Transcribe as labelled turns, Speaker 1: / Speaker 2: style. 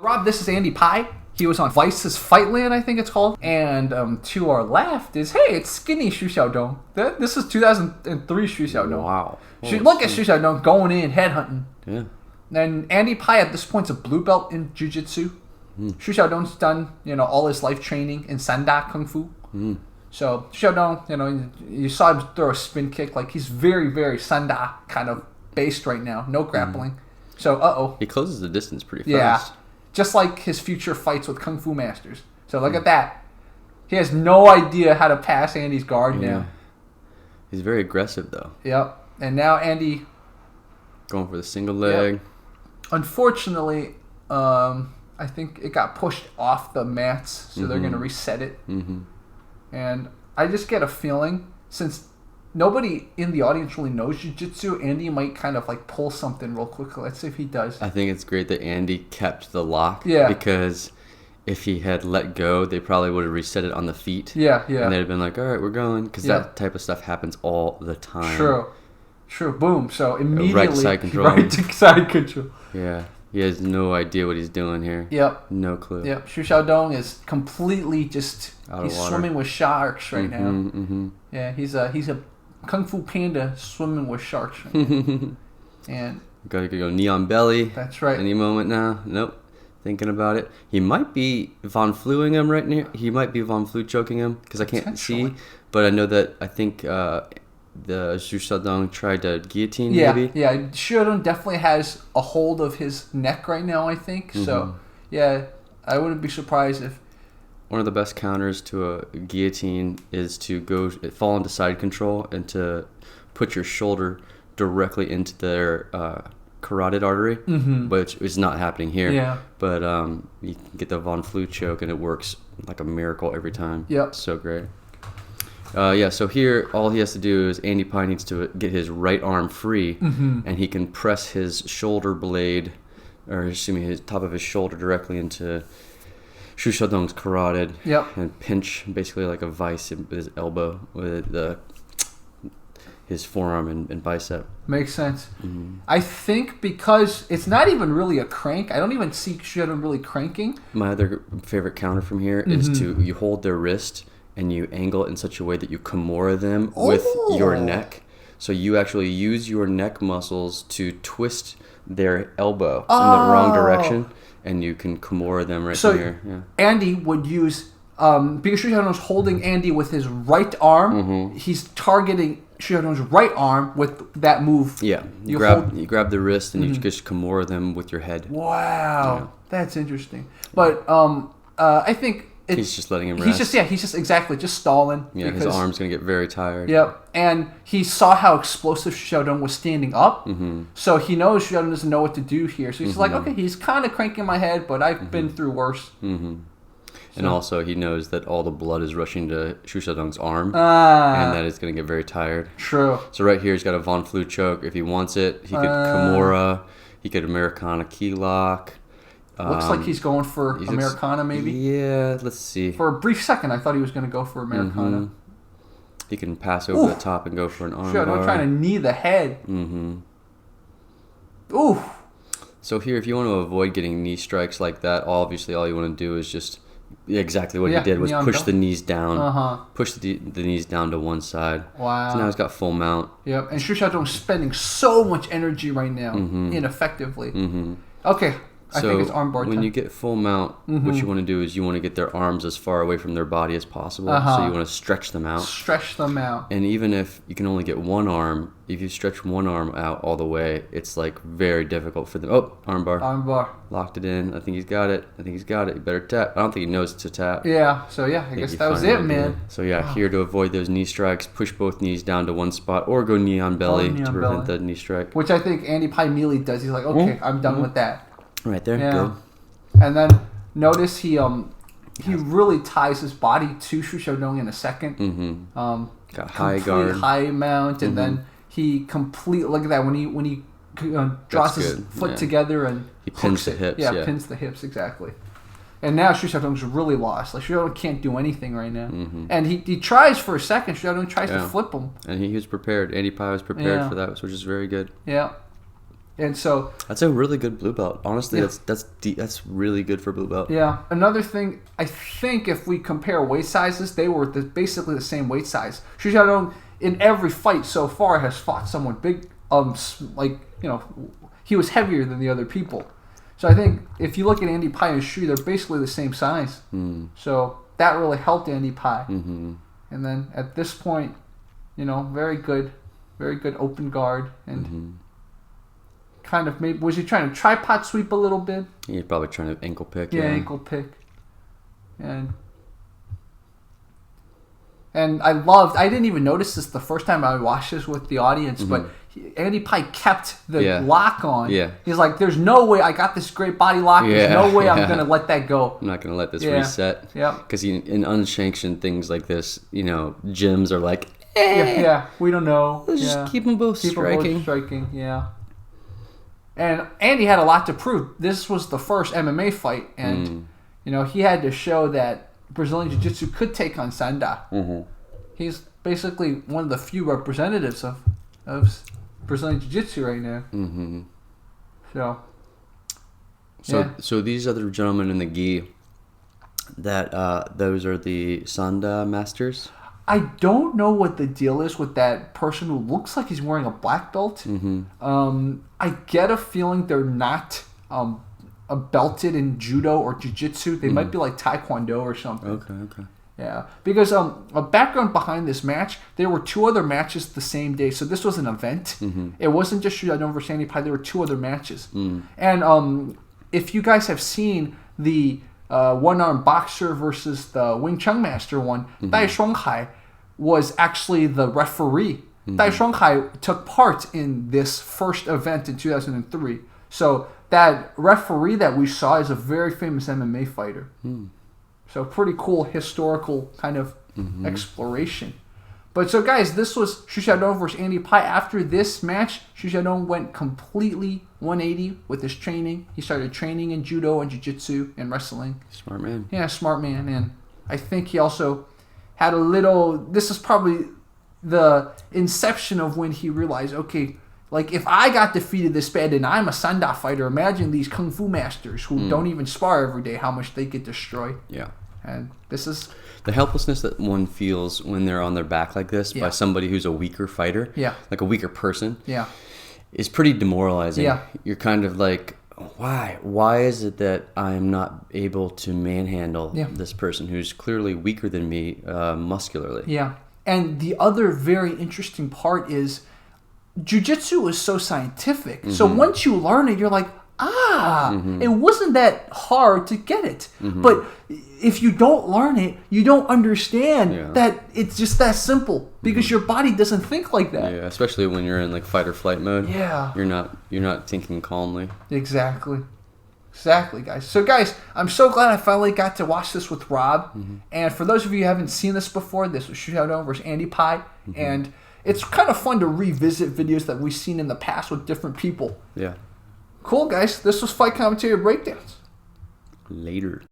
Speaker 1: Rob, this is Andy Pye. He was on Vice's Fightland, I think it's called. And to our left is, hey, it's skinny Xu Xiaodong. This is 2003 Xu Xiaodong.
Speaker 2: Wow.
Speaker 1: Look at Xu Xiaodong going in, headhunting.
Speaker 2: Yeah.
Speaker 1: And Andy Pye at this point is a blue belt in jiu-jitsu. Xu Xiaodong's done, all his life training in Sanda Kung Fu. So Xu Xiaodong, you saw him throw a spin kick. Like, he's very, very Sanda kind of based right now. No grappling. So,
Speaker 2: He closes the distance pretty
Speaker 1: yeah.
Speaker 2: fast.
Speaker 1: Just like his future fights with Kung Fu masters. So look at that. He has no idea how to pass Andy's guard now.
Speaker 2: He's very aggressive, though.
Speaker 1: Yep. And now Andy...
Speaker 2: Going for the single leg.
Speaker 1: Yep. Unfortunately, I think it got pushed off the mats, so they're going to reset it. And I just get a feeling, since nobody in the audience really knows jiu-jitsu, Andy might kind of like pull something real quickly. Let's see if he does.
Speaker 2: I think it's great that Andy kept the lock.
Speaker 1: Yeah.
Speaker 2: Because if he had let go, they probably would have reset it on the feet.
Speaker 1: Yeah.
Speaker 2: And they'd have been like, all right, we're going. Because that type of stuff happens all the time.
Speaker 1: True. Boom. So immediately...
Speaker 2: Right side control.
Speaker 1: Right side control.
Speaker 2: Yeah. He has no idea what he's doing here.
Speaker 1: Yep.
Speaker 2: No clue.
Speaker 1: Yep. Xu Xiaodong is completely just...
Speaker 2: Out of
Speaker 1: he's
Speaker 2: water.
Speaker 1: swimming with sharks right now. Yeah, he's a Kung Fu panda swimming with sharks right now. And...
Speaker 2: Gotta go knee on belly.
Speaker 1: That's right.
Speaker 2: Any moment now. Nope. Thinking about it. He might be Von Fluing him right now. He might be Von Flu choking him because I can't see. But I know that I think the Xu Xiaodong tried to guillotine maybe.
Speaker 1: Yeah. Xu Xiaodong definitely has a hold of his neck right now, I think. So, yeah, I wouldn't be surprised if...
Speaker 2: One of the best counters to a guillotine is to fall into side control and to put your shoulder directly into their carotid artery, which is not happening here.
Speaker 1: Yeah.
Speaker 2: But you can get the Von Flu choke, and it works like a miracle every time.
Speaker 1: Yep.
Speaker 2: So great. So here, all he has to do is Andy Pye needs to get his right arm free, and he can press his shoulder blade, or his top of his shoulder directly into Xu Xiaodong's carotid, and pinch basically like a vice with his elbow with his forearm and bicep.
Speaker 1: Makes sense. I think because it's not even really a crank. I don't even see Xu Xiaodong really cranking.
Speaker 2: My other favorite counter from here is you hold their wrist and you angle it in such a way that you Kimura them with your neck. So you actually use your neck muscles to twist their elbow in the wrong direction. And you can Kimura them right here. Yeah.
Speaker 1: Andy would use, because Xu Xiaodong's holding Andy with his right arm, he's targeting Xu Xiaodong's right arm with that move.
Speaker 2: Yeah, you grab the wrist and you just Kimura them with your head.
Speaker 1: Wow, that's interesting. But I think...
Speaker 2: He's just letting him rest.
Speaker 1: He's just stalling.
Speaker 2: Yeah, his arm's going to get very tired.
Speaker 1: Yep, and he saw how explosive Xu Xiaodong was standing up, so he knows Xu Xiaodong doesn't know what to do here. So he's like, okay, he's kind of cranking my head, but I've been through worse.
Speaker 2: And also, he knows that all the blood is rushing to Xu Xiaodong's arm, and that it's going to get very tired.
Speaker 1: True.
Speaker 2: So right here, he's got a Von Flu choke. If he wants it, he could Kimura, he could Americana key lock.
Speaker 1: Looks like he's going for Americana, maybe?
Speaker 2: Yeah, let's see.
Speaker 1: For a brief second, I thought he was going to go for Americana.
Speaker 2: He can pass over the top and go for an arm bar.
Speaker 1: I'm trying to knee the head. Ooh.
Speaker 2: So here, if you want to avoid getting knee strikes like that, obviously all you want to do is just exactly what he did was push the knees down. Push the knees down to one side.
Speaker 1: Wow.
Speaker 2: So now he's got full mount.
Speaker 1: Yep, and Xu Xiaodong's spending so much energy right now, ineffectively. Okay. I think it's armbar time.
Speaker 2: When you get full mount, what you want to do is you want to get their arms as far away from their body as possible. So you want to stretch them out. And even if you can only get one arm, if you stretch one arm out all the way, it's like very difficult for them. Oh, armbar. Locked it in. I think he's got it. You better tap. I don't think he knows to tap.
Speaker 1: Yeah, so I guess that was it, man.
Speaker 2: So here to avoid those knee strikes, push both knees down to one spot or go knee on belly to prevent the knee strike.
Speaker 1: Which I think Andy Pye immediately does. He's like, okay, I'm done with that.
Speaker 2: Right there,
Speaker 1: good. And then notice he really ties his body to Xu Xiaodong in a second.
Speaker 2: Got high guard,
Speaker 1: high mount, and then he look at that when he draws his foot together and
Speaker 2: he pins the hips.
Speaker 1: Yeah, pins the hips exactly. And now Xu Xiaodong's really lost. Like Xu Xiaodong can't do anything right now. And he tries for a second. Xu Xiaodong tries to flip him.
Speaker 2: And he was prepared. Andy Pye was prepared for that, which is very good.
Speaker 1: Yeah. And so
Speaker 2: that's a really good blue belt. Honestly, that's really good for blue belt.
Speaker 1: Yeah. Another thing, I think if we compare weight sizes, they were basically the same weight size. Xu Xiaodong in every fight so far has fought someone big. He was heavier than the other people. So I think if you look at Andy Pye and Xu, they're basically the same size. So that really helped Andy Pye. And then at this point, very good open guard and. Kind of maybe was he trying to tripod sweep a little bit?
Speaker 2: He's probably trying to ankle pick.
Speaker 1: Yeah, ankle pick. And I didn't even notice this the first time I watched this with the audience, but Andy Pye kept the lock on.
Speaker 2: Yeah.
Speaker 1: He's like, there's no way I got this great body lock. There's no way I'm going to let that go.
Speaker 2: I'm not going to let this reset.
Speaker 1: Yeah.
Speaker 2: Because in unsanctioned things like this, gyms are like,
Speaker 1: yeah, we don't know.
Speaker 2: Let's just keep them both striking.
Speaker 1: Yeah. And Andy had a lot to prove. This was the first MMA fight, and he had to show that Brazilian Jiu-Jitsu could take on Sanda. He's basically one of the few representatives of Brazilian Jiu-Jitsu right now.
Speaker 2: So these other gentlemen in the gi, those are the Sanda masters.
Speaker 1: I don't know what the deal is with that person who looks like he's wearing a black belt. I get a feeling they're not belted in judo or jiu-jitsu. They might be like taekwondo or something.
Speaker 2: Okay.
Speaker 1: Yeah, because a background behind this match, there were 2 other matches the same day. So this was an event. It wasn't just Xu Xiaodong versus Andy Pye. There were 2 other matches. And if you guys have seen the one-arm boxer versus the Wing Chun master one, Dai Shuanghai was actually the referee. Dai Shuanghai took part in this first event in 2003. So that referee that we saw is a very famous MMA fighter. So pretty cool historical kind of exploration. But so guys, this was Xu Xiaodong versus Andy Pye. After this match, Xu Xiaodong went completely 180 with his training. He started training in judo and jiu-jitsu and wrestling.
Speaker 2: Smart man.
Speaker 1: Yeah, smart man. And I think he also had a little... This is probably the inception of when he realized, okay, like if I got defeated this bad and I'm a Sanda fighter, imagine these Kung Fu masters who don't even spar every day, how much they get destroyed.
Speaker 2: Yeah.
Speaker 1: And this is...
Speaker 2: The helplessness that one feels when they're on their back like this by somebody who's a weaker fighter, like a weaker person, is pretty demoralizing.
Speaker 1: Yeah.
Speaker 2: You're kind of like, why is it that I'm not able to manhandle this person who's clearly weaker than me muscularly?
Speaker 1: Yeah. And the other very interesting part is jiu-jitsu is so scientific. So once you learn it, you're like, it wasn't that hard to get it. But if you don't learn it, you don't understand that it's just that simple because your body doesn't think like that.
Speaker 2: Yeah, especially when you're in like fight or flight mode.
Speaker 1: Yeah.
Speaker 2: You're not thinking calmly.
Speaker 1: Exactly, guys. So guys, I'm so glad I finally got to watch this with Rob. And for those of you who haven't seen this before, this was Xu Xiaodong versus Andy Pye. And it's kind of fun to revisit videos that we've seen in the past with different people.
Speaker 2: Yeah.
Speaker 1: Cool, guys. This was Fight Commentary Breakdowns.
Speaker 2: Later.